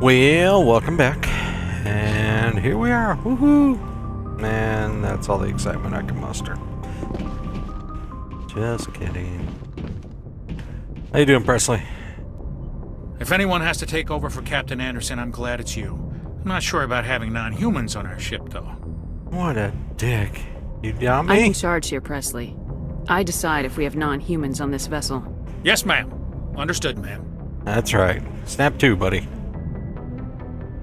Well, welcome back. And here we are. Woohoo! Man, that's all the excitement I can muster. Just kidding. How you doing, Presley? If anyone has to take over for Captain Anderson, I'm glad it's you. I'm not sure about having non-humans on our ship, though. What a dick. You got me? I'm in charge here, Presley. I decide if we have non-humans on this vessel. Yes, ma'am. Understood, ma'am. That's right. Snap 2, buddy.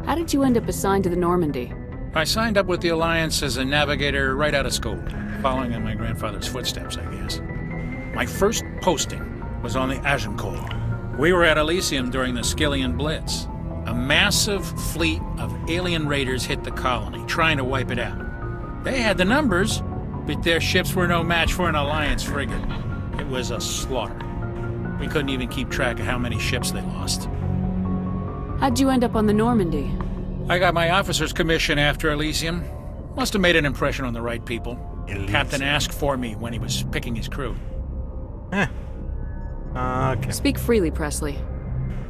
How did you end up assigned to the Normandy? I signed up with the Alliance as a navigator right out of school, following in my grandfather's footsteps, I guess. My first posting was on the Agincourt. We were at Elysium during the Skillian Blitz. A massive fleet of alien raiders hit the colony, trying to wipe it out. They had the numbers, but their ships were no match for an Alliance frigate. It was a slaughter. We couldn't even keep track of how many ships they lost. How'd you end up on the Normandy? I got my officer's commission after Elysium. Must have made an impression on the right people. Captain asked for me when he was picking his crew. Okay. Speak freely, Presley.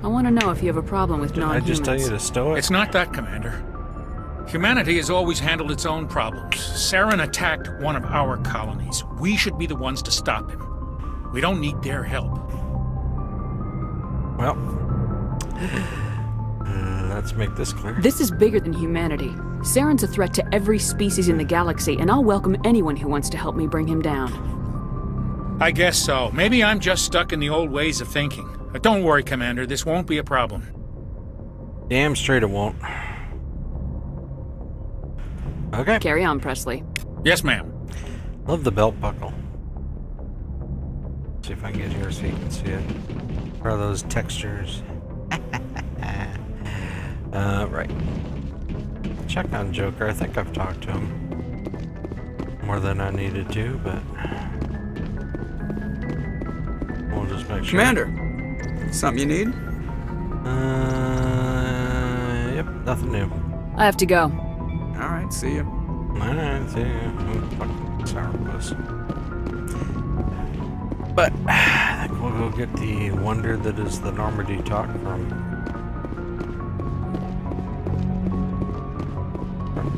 I want to know if you have a problem with Did I non-humans. just tell you to stow it? It's not that, Commander. Humanity has always handled its own problems. Saren attacked one of our colonies. We should be the ones to stop him. We don't need their help. Well, let's make this clear. This is bigger than humanity. Saren's a threat to every species in the galaxy, and I'll welcome anyone who wants to help me bring him down. I guess so. Maybe I'm just stuck in the old ways of thinking. But don't worry, Commander. This won't be a problem. Damn straight it won't. Okay. Carry on, Presley. Yes, ma'am. Love the belt buckle. See if I can get here so you can see it. What are those textures? Right. Check on Joker. I think I've talked to him more than I needed to, but we'll just make sure. Commander, something you need? Yep, nothing new. I have to go. All right, see you. Alright, see ya. Fucking sourpuss. But I think we'll go get the wonder that is the Normandy talk from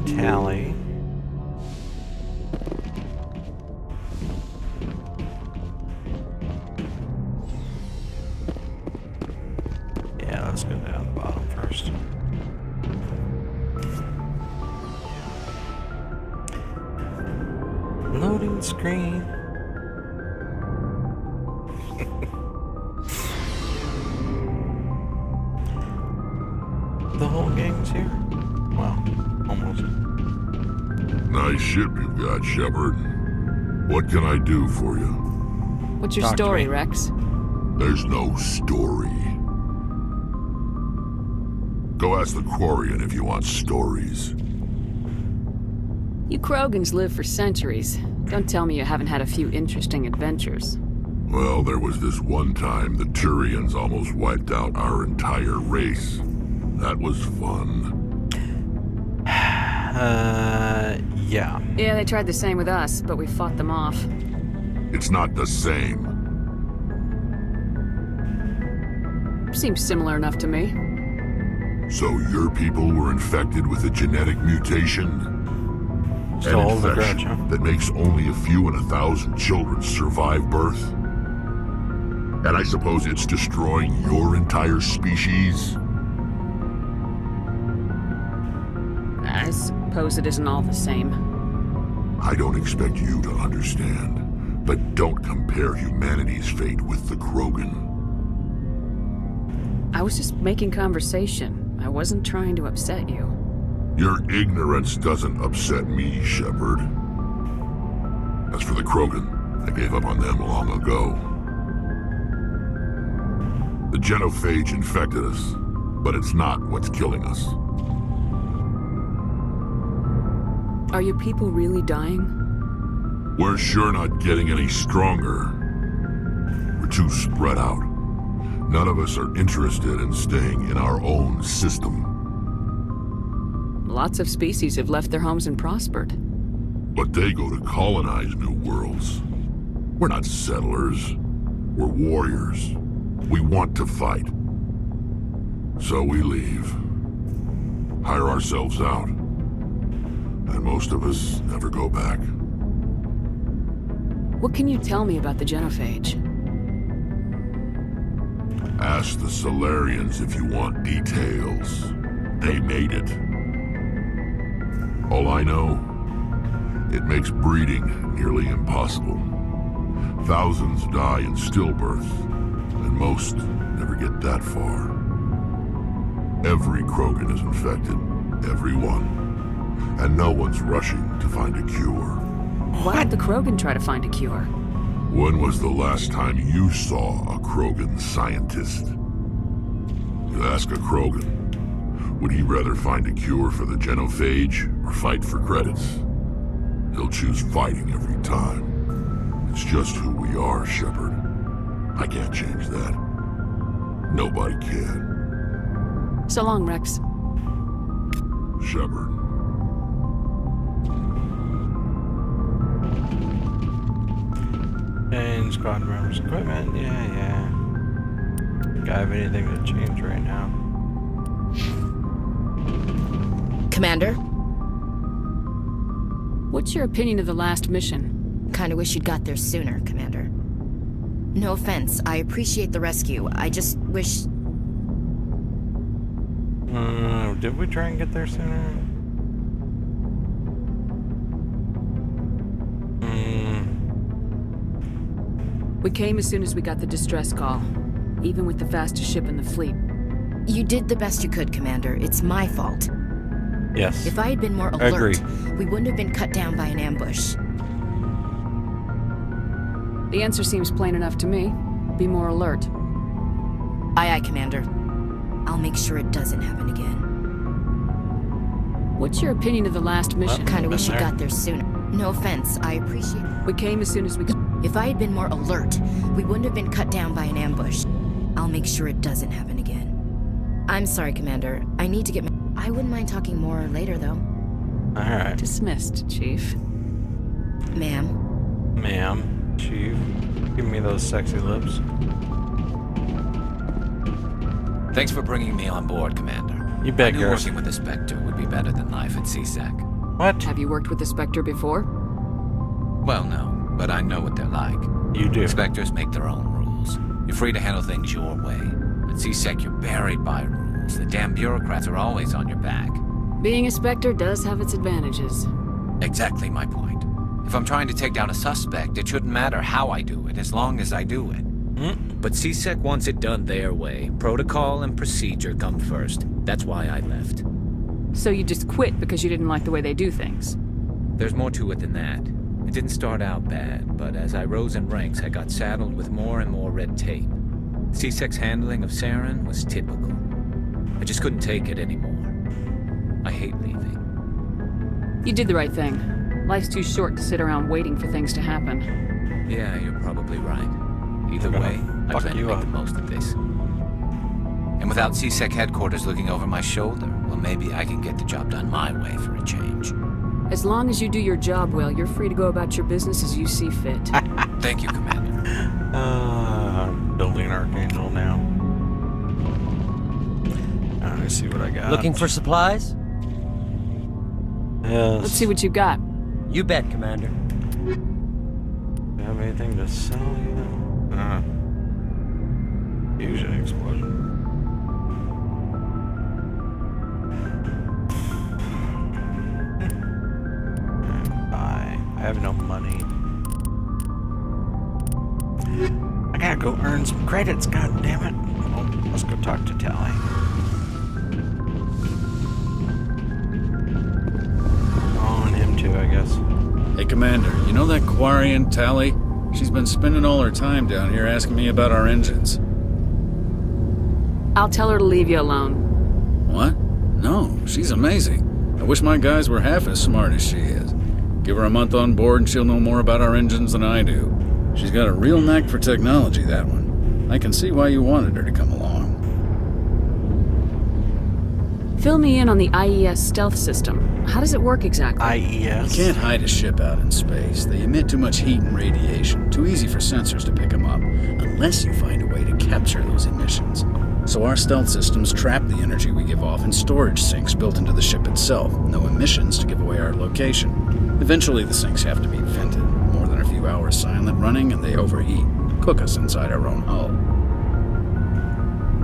Tally. Yeah, let's go down the bottom first. Loading screen. The whole gang's here. Well, almost. Nice ship you've got, Shepard. What can I do for you? What's your Talk to story, me. Rex? There's no story. Go ask the Quarian if you want stories. You Krogans live for centuries. Don't tell me you haven't had a few interesting adventures. Well, there was this one time the Turians almost wiped out our entire race. That was fun. Yeah. Yeah, they tried the same with us, but we fought them off. It's not the same. Seems similar enough to me. So your people were infected with a genetic mutation? Still An hold the infection grudge, huh? that makes only a few in 1,000 children survive birth? And I suppose it's destroying your entire species? I suppose it isn't all the same. I don't expect you to understand, but don't compare humanity's fate with the Krogan. I was just making conversation. I wasn't trying to upset you. Your ignorance doesn't upset me, Shepard. As for the Krogan, I gave up on them long ago. The genophage infected us, but it's not what's killing us. Are your people really dying? We're sure not getting any stronger. We're too spread out. None of us are interested in staying in our own system. Lots of species have left their homes and prospered. But they go to colonize new worlds. We're not settlers. We're warriors. We want to fight. So we leave. hire ourselves out. And most of us never go back. What can you tell me about the genophage? Ask the Solarians if you want details. They made it. All I know, it makes breeding nearly impossible. Thousands die in stillbirth, and most never get that far. Every Krogan is infected, every one. And no one's rushing to find a cure. Why don't the Krogan try to find a cure? When was the last time you saw a Krogan scientist? You ask a Krogan, would he rather find a cure for the genophage or fight for credits? He'll choose fighting every time. It's just who we are, Shepard. I can't change that. Nobody can. So long, Rex. Shepard. Change squad members' equipment. Yeah. Do I have anything to change right now? Commander? What's your opinion of the last mission? Kinda wish you'd got there sooner, Commander. No offense, I appreciate the rescue. I just wish... Did we try and get there sooner? We came as soon as we got the distress call, even with the fastest ship in the fleet. You did the best you could, Commander. It's my fault. Yes. If I had been more Agree. alert, we wouldn't have been cut down by an ambush. The answer seems plain enough to me. Be more alert. Aye, aye, Commander. I'll make sure it doesn't happen again. What's your opinion of the last mission? Kinda wish you there. got there sooner. No offense, I appreciate... We came as soon as we could. If I had been more alert, we wouldn't have been cut down by an ambush. I'll make sure it doesn't happen again. I'm sorry, Commander. I need to get... I wouldn't mind talking more later, though. Alright. Dismissed, Chief. Ma'am. Ma'am. Chief. Give me those sexy lips. Thanks for bringing me on board, Commander. You bet, I knew Garrus. working with the Spectre would be better than life at CSEC. What? Have you worked with the Spectre before? Well, no, but I know what they're like. You do. Spectres make their own rules. You're free to handle things your way. At CSEC, you're buried by rules. The damn bureaucrats are always on your back. Being a Spectre does have its advantages. Exactly my point. If I'm trying to take down a suspect, it shouldn't matter how I do it, as long as I do it. But CSEC wants it done their way. Protocol and procedure come first. That's why I left. So you just quit because you didn't like the way they do things? There's more to it than that. It didn't start out bad, but as I rose in ranks, I got saddled with more and more red tape. CSEC's handling of Saren was typical. I just couldn't take it anymore. I hate leaving. You did the right thing. Life's too short to sit around waiting for things to happen. Yeah, you're probably right. Either way, I fuck plan to you make up. the most of this. And without CSEC headquarters looking over my shoulder, well, maybe I can get the job done my way for a change. As long as you do your job well, you're free to go about your business as you see fit. Thank you, Commander. Building Archangel now. I see what I got. Looking for supplies? Yes. Let's see what you got. You bet, Commander. Do you have anything to sell you? Fusion explosion. Buy. I have no money. I gotta go earn some credits, god damn it. Oh, let's go talk to Tally. Oh, and him too, I guess. Hey, Commander, you know that Quarian Tally? She's been spending all her time down here asking me about our engines. I'll tell her to leave you alone. What? No, she's amazing. I wish my guys were half as smart as she is. Give her a month on board and she'll know more about our engines than I do. She's got a real knack for technology, that one. I can see why you wanted her to come along. Fill me in on the IES stealth system. How does it work exactly? IES. You can't hide a ship out in space. They emit too much heat and radiation. Too easy for sensors to pick them up. Unless you find a way to capture those emissions. So our stealth systems trap the energy we give off in storage sinks built into the ship itself. No emissions to give away our location. Eventually the sinks have to be vented. More than a few hours silent running and they overheat. Cook us inside our own hull.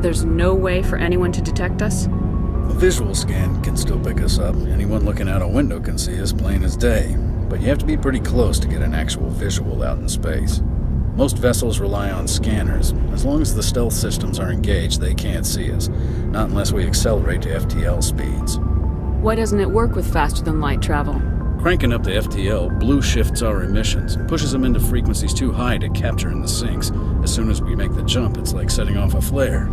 There's no way for anyone to detect us? A visual scan can still pick us up. Anyone looking out a window can see us plain as day. But you have to be pretty close to get an actual visual out in space. Most vessels rely on scanners. As long as the stealth systems are engaged, they can't see us. Not unless we accelerate to FTL speeds. Why doesn't it work with faster-than-light travel? Cranking up the FTL blue shifts our emissions, pushes them into frequencies too high to capture in the sinks. As soon as we make the jump, it's like setting off a flare.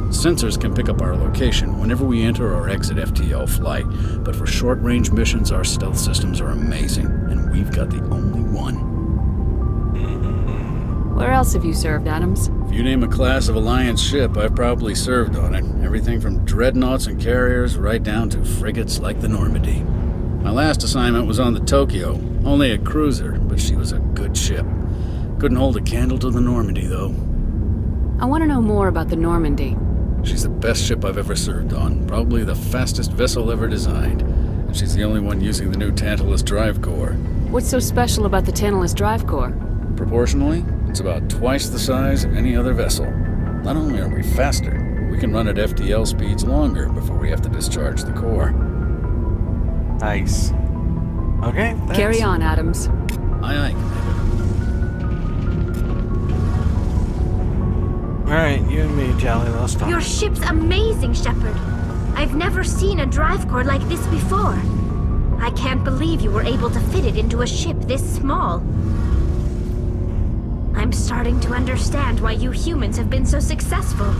Sensors can pick up our location whenever we enter or exit FTL flight, but for short-range missions, our stealth systems are amazing, and we've got the only one. Where else have you served, Adams? If you name a class of Alliance ship, I've probably served on it. Everything from dreadnoughts and carriers right down to frigates like the Normandy. My last assignment was on the Tokyo, only a cruiser, but she was a good ship. Couldn't hold a candle to the Normandy, though. I want to know more about the Normandy. She's the best ship I've ever served on, probably the fastest vessel ever designed. And she's the only one using the new Tantalus drive core. What's so special about the Tantalus drive core? Proportionally, it's about twice the size of any other vessel. Not only are we faster, we can run at FTL speeds longer before we have to discharge the core. Nice. Okay, thanks. Carry on, Adams. Aye, aye, Commander. Alright, you and me, Jolly, let's talk. Your ship's amazing, Shepard. I've never seen a drive core like this before. I can't believe you were able to fit it into a ship this small. I'm starting to understand why you humans have been so successful.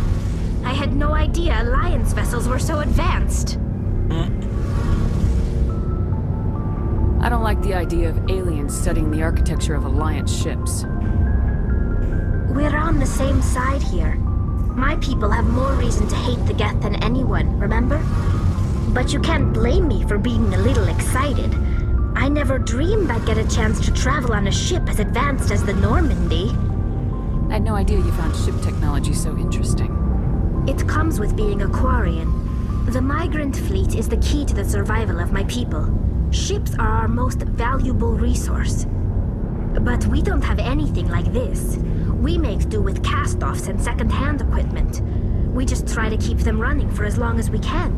I had no idea Alliance vessels were so advanced. I don't like the idea of aliens studying the architecture of Alliance ships. We're on the same side here. My people have more reason to hate the Geth than anyone, remember? But you can't blame me for being a little excited. I never dreamed I'd get a chance to travel on a ship as advanced as the Normandy. I had no idea you found ship technology so interesting. It comes with being a Quarian. The migrant fleet is the key to the survival of my people. Ships are our most valuable resource. But we don't have anything like this. We make do with cast-offs and second-hand equipment. We just try to keep them running for as long as we can.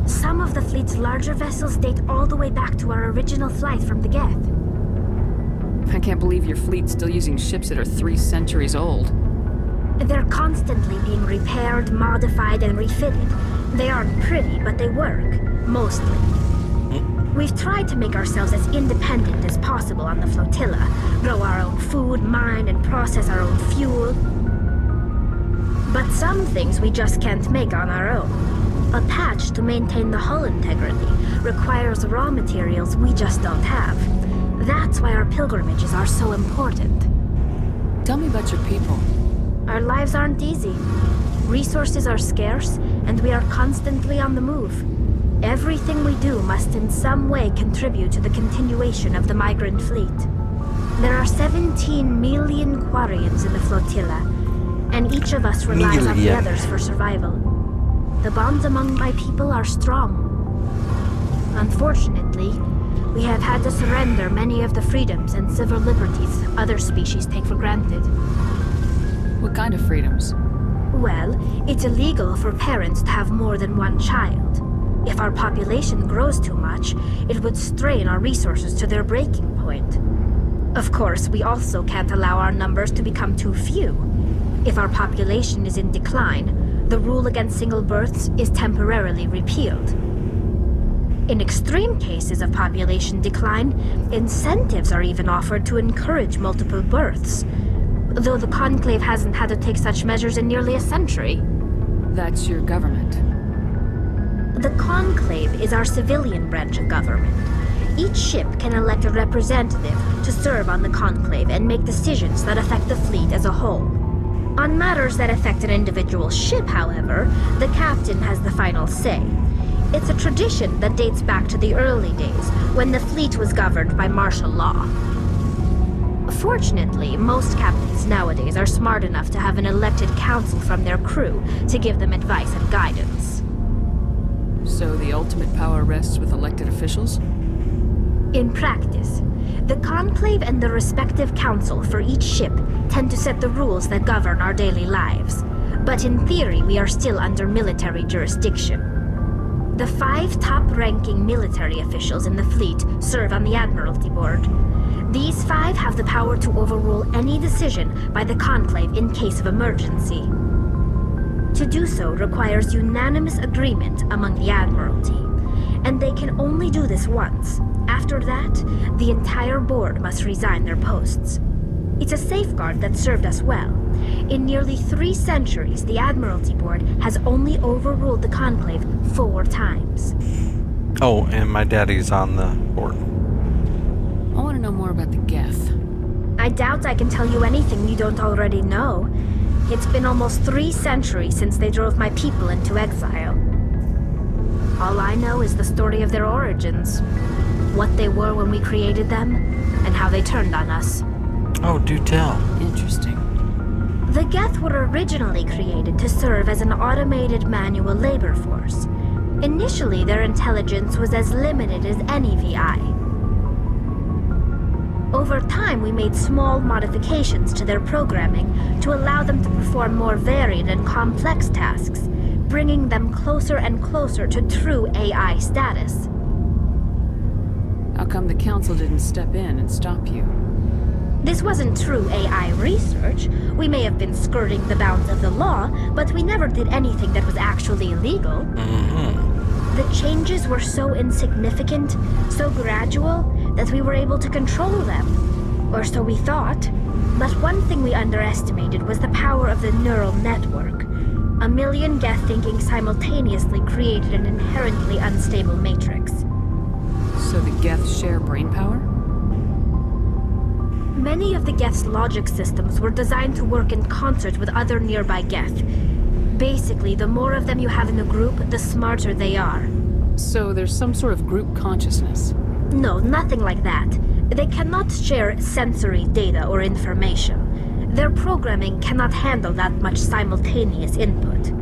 Some of the fleet's larger vessels date all the way back to our original flight from the Geth. I can't believe your fleet's still using ships that are 3 centuries old. They're constantly being repaired, modified, and refitted. They aren't pretty, but they work. Mostly. We've tried to make ourselves as independent as possible on the flotilla. Grow our own food, mine, and process our own fuel. But some things we just can't make on our own. A patch to maintain the hull integrity requires raw materials we just don't have. That's why our pilgrimages are so important. Tell me about your people. Our lives aren't easy. Resources are scarce, and we are constantly on the move. Everything we do must in some way contribute to the continuation of the migrant fleet. There are 17 million Quarians in the flotilla, and each of us relies on the others for survival. The bonds among my people are strong. Unfortunately, we have had to surrender many of the freedoms and civil liberties other species take for granted. What kind of freedoms? Well, it's illegal for parents to have more than one child. If our population grows too much, it would strain our resources to their breaking point. Of course, we also can't allow our numbers to become too few. If our population is in decline, the rule against single births is temporarily repealed. In extreme cases of population decline, incentives are even offered to encourage multiple births, though the Conclave hasn't had to take such measures in nearly a century. That's your government. The Conclave is our civilian branch of government. Each ship can elect a representative to serve on the Conclave and make decisions that affect the fleet as a whole. On matters that affect an individual ship, however, the captain has the final say. It's a tradition that dates back to the early days, when the fleet was governed by martial law. Fortunately, most captains nowadays are smart enough to have an elected council from their crew to give them advice and guidance. So the ultimate power rests with elected officials? In practice, the Conclave and the respective council for each ship tend to set the rules that govern our daily lives. But in theory, we are still under military jurisdiction. The 5 top-ranking military officials in the fleet serve on the Admiralty Board. These 5 have the power to overrule any decision by the Conclave in case of emergency. To do so requires unanimous agreement among the Admiralty, and they can only do this once. After that, the entire board must resign their posts. It's a safeguard that served us well. In nearly 3 centuries, the Admiralty Board has only overruled the Conclave 4 times. Oh, and my daddy's on the board. I want to know more about the Geth. I doubt I can tell you anything you don't already know. It's been almost 3 centuries since they drove my people into exile. All I know is the story of their origins. What they were when we created them, and how they turned on us. Oh, do tell. Interesting. The Geth were originally created to serve as an automated manual labor force. Initially, their intelligence was as limited as any VI. Over time, we made small modifications to their programming to allow them to perform more varied and complex tasks, bringing them closer and closer to true AI status. How come the council didn't step in and stop you? This wasn't true AI research. We may have been skirting the bounds of the law, but we never did anything that was actually illegal. The changes were so insignificant, so gradual, that we were able to control them. Or so we thought. But one thing we underestimated was the power of the neural network. 1 million Geth thinking simultaneously created an inherently unstable matrix. So the Geth share brain power? Many of the Geth's logic systems were designed to work in concert with other nearby Geth. Basically, the more of them you have in the group, the smarter they are. So there's some sort of group consciousness? No, nothing like that. They cannot share sensory data or information. Their programming cannot handle that much simultaneous input.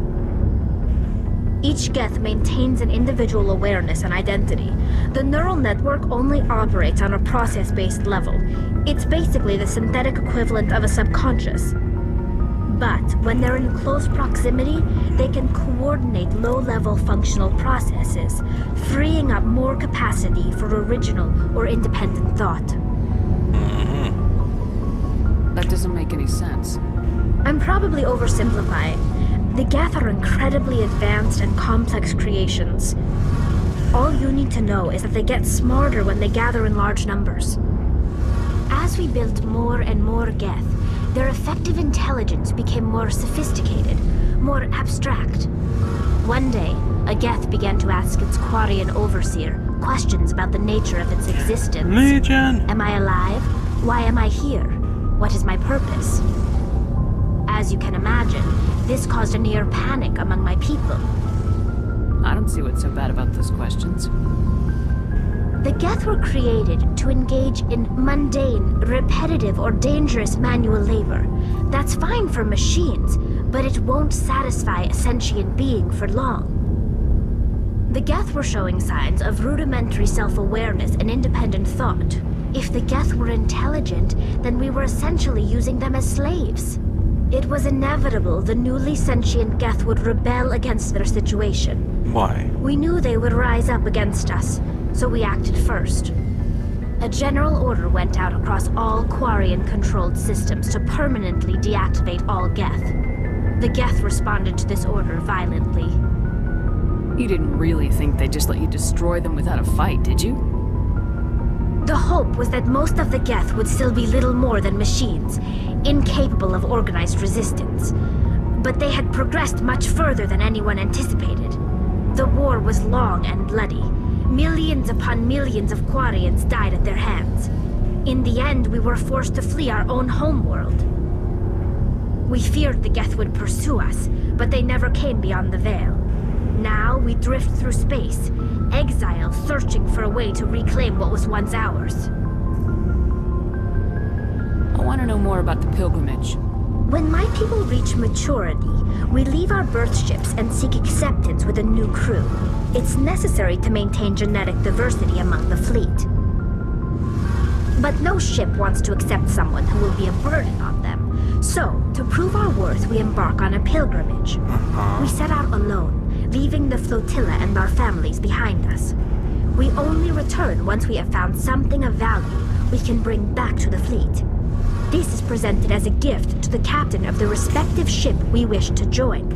Each Geth maintains an individual awareness and identity. The neural network only operates on a process-based level. It's basically the synthetic equivalent of a subconscious. But when they're in close proximity, they can coordinate low-level functional processes, freeing up more capacity for original or independent thought. That doesn't make any sense. I'm probably oversimplifying. The Geth are incredibly advanced and complex creations. All you need to know is that they get smarter when they gather in large numbers. As we built more and more Geth, their effective intelligence became more sophisticated, more abstract. One day, a Geth began to ask its Quarian overseer questions about the nature of its existence. Legion! Am I alive? Why am I here? What is my purpose? As you can imagine, this caused a near panic among my people. I don't see what's so bad about those questions. The Geth were created to engage in mundane, repetitive, or dangerous manual labor. That's fine for machines, but it won't satisfy a sentient being for long. The Geth were showing signs of rudimentary self-awareness and independent thought. If the Geth were intelligent, then we were essentially using them as slaves. It was inevitable the newly sentient Geth would rebel against their situation. Why? We knew they would rise up against us, so we acted first. A general order went out across all Quarian-controlled systems to permanently deactivate all Geth. The Geth responded to this order violently. You didn't really think they'd just let you destroy them without a fight, did you? The hope was that most of the Geth would still be little more than machines, incapable of organized resistance. But they had progressed much further than anyone anticipated. The war was long and bloody. Millions upon millions of Quarians died at their hands. In the end, we were forced to flee our own homeworld. We feared the Geth would pursue us, but they never came beyond the Veil. Now we drift through space, exile searching for a way to reclaim what was once ours. want to know more about the pilgrimage. When my people reach maturity, we leave our birth ships and seek acceptance with a new crew. It's necessary to maintain genetic diversity among the fleet. But no ship wants to accept someone who will be a burden on them. So, to prove our worth, we embark on a pilgrimage. We set out alone, leaving the flotilla and our families behind us. We only return once we have found something of value we can bring back to the fleet. This is presented as a gift to the captain of the respective ship we wish to join.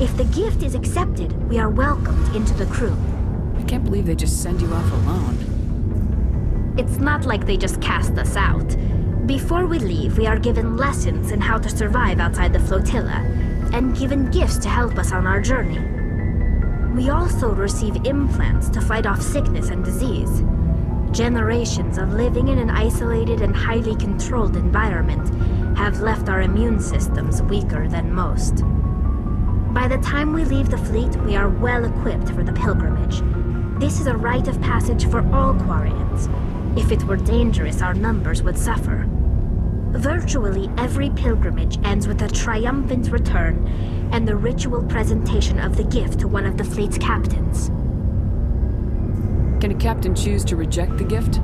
If the gift is accepted, we are welcomed into the crew. I can't believe they just send you off alone. It's not like they just cast us out. Before we leave, we are given lessons in how to survive outside the flotilla, and given gifts to help us on our journey. We also receive implants to fight off sickness and disease. Generations of living in an isolated and highly controlled environment have left our immune systems weaker than most. By the time we leave the fleet, we are well equipped for the pilgrimage. This is a rite of passage for all Quarians. If it were dangerous, our numbers would suffer. Virtually every pilgrimage ends with a triumphant return and the ritual presentation of the gift to one of the fleet's captains. Can a captain choose to reject the gift?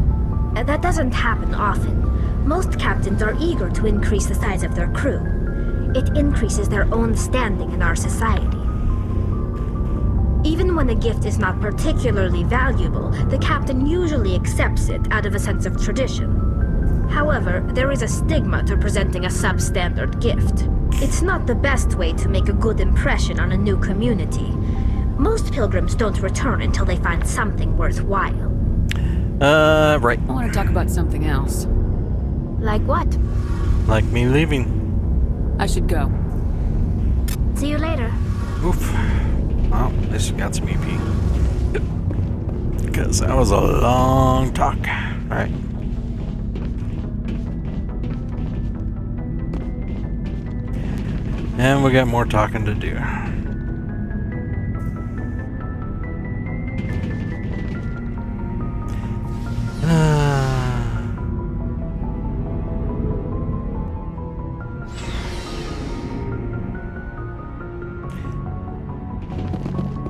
That doesn't happen often. Most captains are eager to increase the size of their crew. It increases their own standing in our society. Even when a gift is not particularly valuable, the captain usually accepts it out of a sense of tradition. However, there is a stigma to presenting a substandard gift. It's not the best way to make a good impression on a new community. Most pilgrims don't return until they find something worthwhile. Right. I want to talk about something else. Like what? Like me leaving. I should go. See you later. Oof. Well, this got some EP. Because that was a long talk. Alright. And we got more talking to do.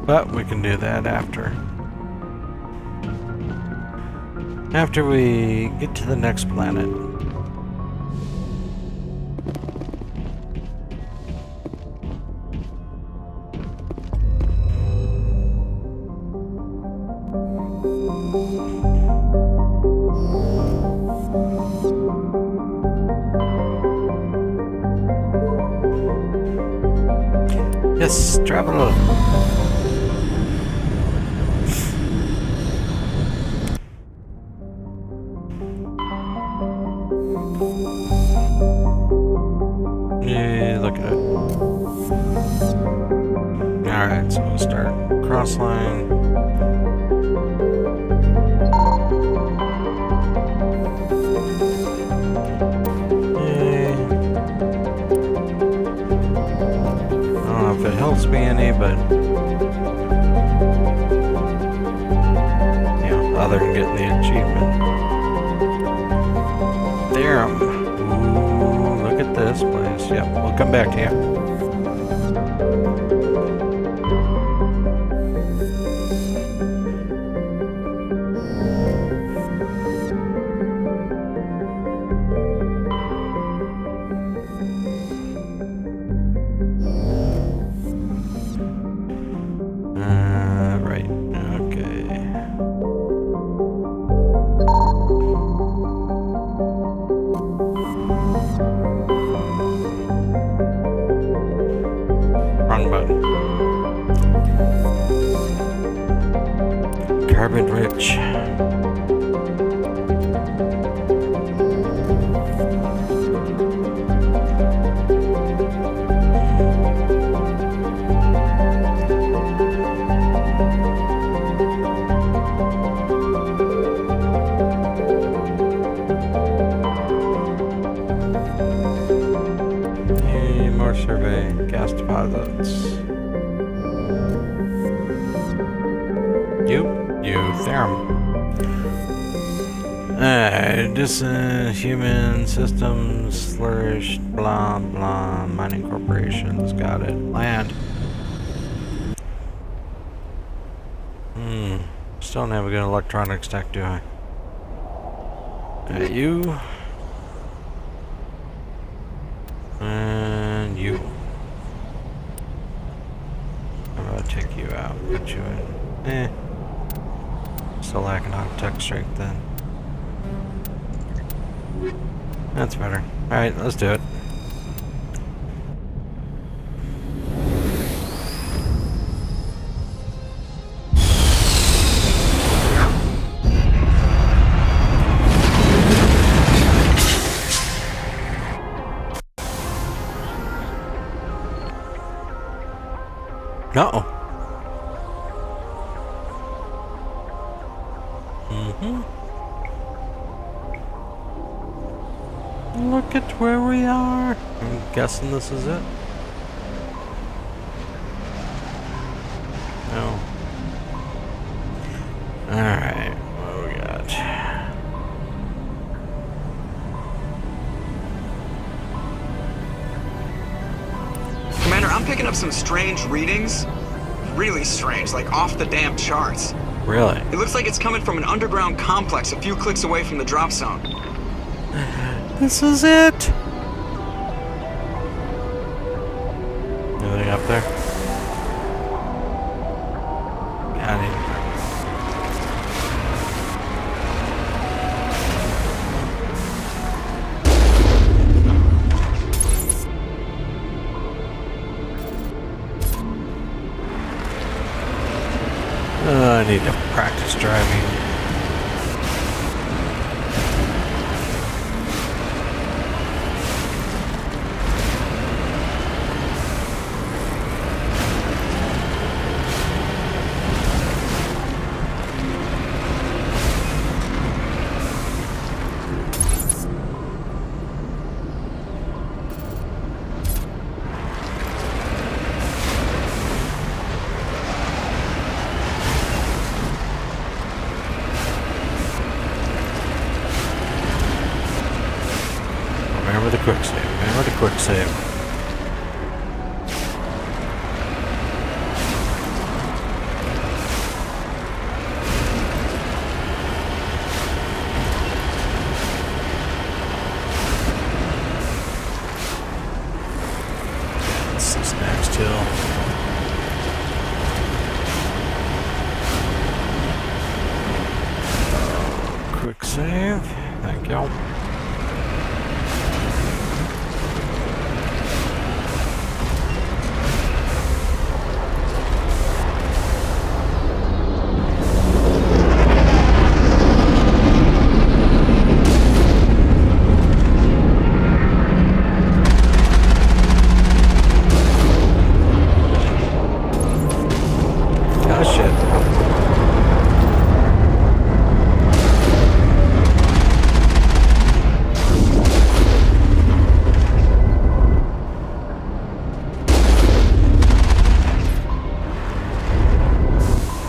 But we can do that after we get to the next planet. Yes, travel. Yeah, look at it. Alright, so we'll start cross line. I don't know if it helps me any, but you know, other than getting the achievement. There. Ooh, look at this place. Yep, we'll come back to you. Right. Okay. Wrong button. Carbon rich. More survey, gas deposits. You, Therum. Alright, just human systems flourished, blah blah, mining corporations, got it. Land. Still don't have a good electronics tech, do I? You. And you. How about I take you out, put you in? Still lacking on tech strength then. That's better. Alright, let's do it. No. Look at where we are. I'm guessing this is it. No. Alright, what do we got? Commander, I'm picking up some strange readings. Really strange, like off the damn charts. Really? It looks like it's coming from an underground complex a few clicks away from the drop zone. This is it. Anything up there? Got it. I need to practice driving. Remember the quick save. Remember the quick save. This is next hill. Quick save. Thank you.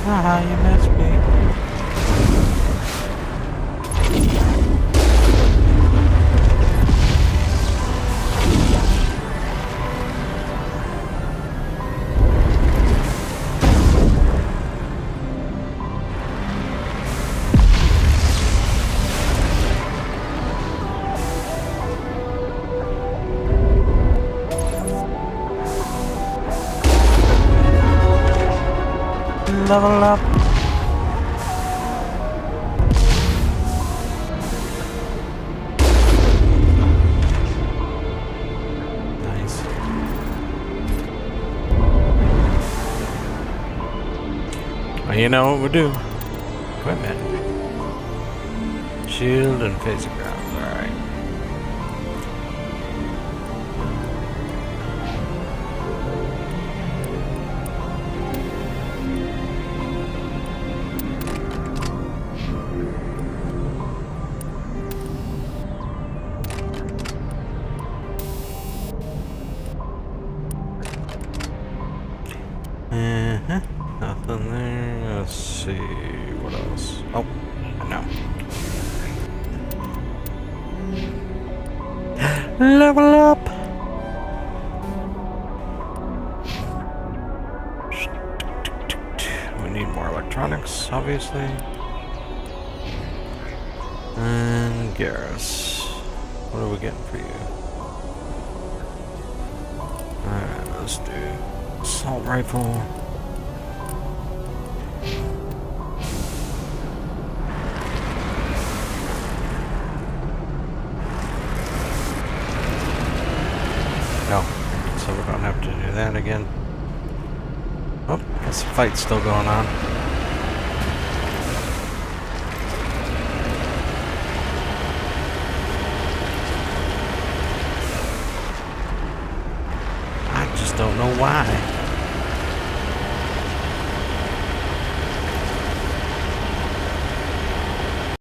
Haha, you missed me. Level up. Nice. Well, you know what we'll do. Equipment. Shield and phasing grounds. Alright. Nothing there. Let's see. What else? Oh, no. Level up! We need more electronics, obviously. And Garrus. What are we getting for you? Alright, let's do assault rifle. No, so we don't have to do that again. Oh, guess the fight's still going on. I just don't know why.